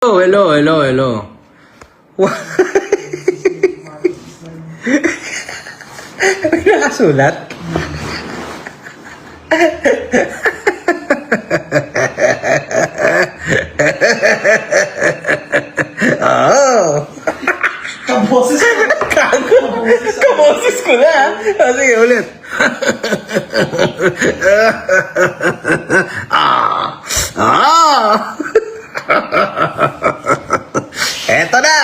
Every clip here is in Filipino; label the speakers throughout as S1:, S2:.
S1: Oh, hello. May nakasulat? Oh.
S2: Kaboses ko.
S1: Kaboses ko na. Oh, sige, ulit. Eto na.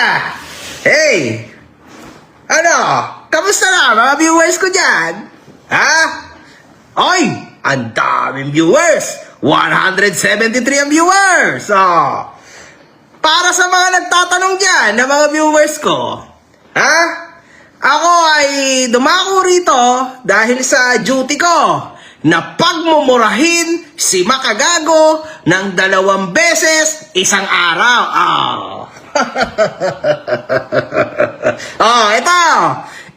S1: Hey. Ano? Kamusta na mga viewers ko dyan? Ha? Oy! Ang daming viewers! 173 ang viewers! Oh. Para sa mga nagtatanong dyan na mga viewers ko, ha? Ako ay dumako rito dahil sa duty ko na pagmumurahin si Makagago ng 2 beses isang araw. Oh, ito.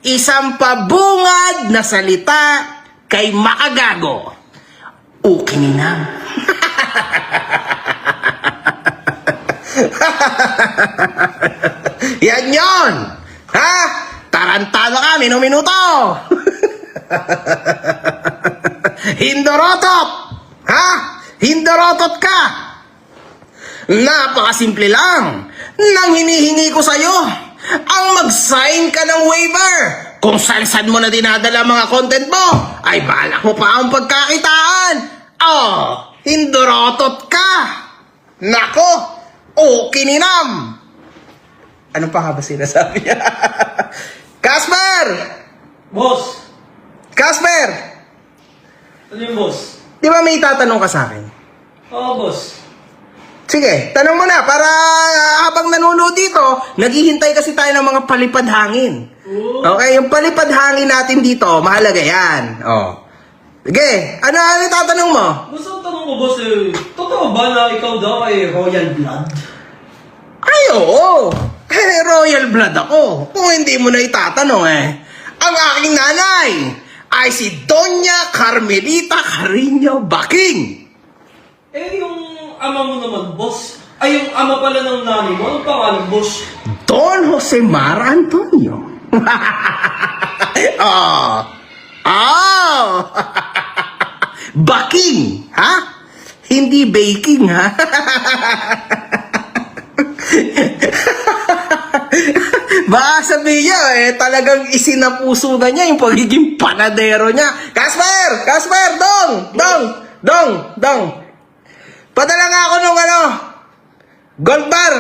S1: Isang pabungad na salita kay Makagago. Ukininam. Yan yon. Ha? Tarantado ka, minuto. Hindorotot. Ha? Hindorotot ka. Napakasimple lang. Nang hinihingi ko sa'yo, ang mag-sign ka ng waiver. Kung saan mo na dinadala mga content mo, ay balak mo pa ang pagkakitaan. Oh, hindorotot ka. Nako, ukininam. Ano pa nga ba sinasabi niya? Casper!
S2: Boss!
S1: Casper!
S2: Ano yung boss?
S1: Di ba may tatanong ka sa akin?
S2: Oo, boss.
S1: Sige, tanong mo na para habang nanonood dito, naghihintay kasi tayo ng mga palipad hangin.
S2: Oo.
S1: Okay, yung palipad hangin natin dito, mahalaga yan. Oh. Sige, ano tatanong mo?
S2: Boss, ang tanong ko, boss, totoo ba na ikaw daw ay royal blood?
S1: Ay, oo. Royal blood ako. Kung hindi mo na itatanong ang aking nanay ay si Doña Carmelita Carreño Baking.
S2: Yung ama mo naman, boss. Ay, yung ama pala ng nanay mo. Anong pangalan, boss?
S1: Don Jose Mar Antonio. Baking, ha? Hindi baking, ha? Baka sabihin niya, talagang isinapuso na niya yung pagiging panadero niya. Casper, Dong. Padala nga ako nung gold bar.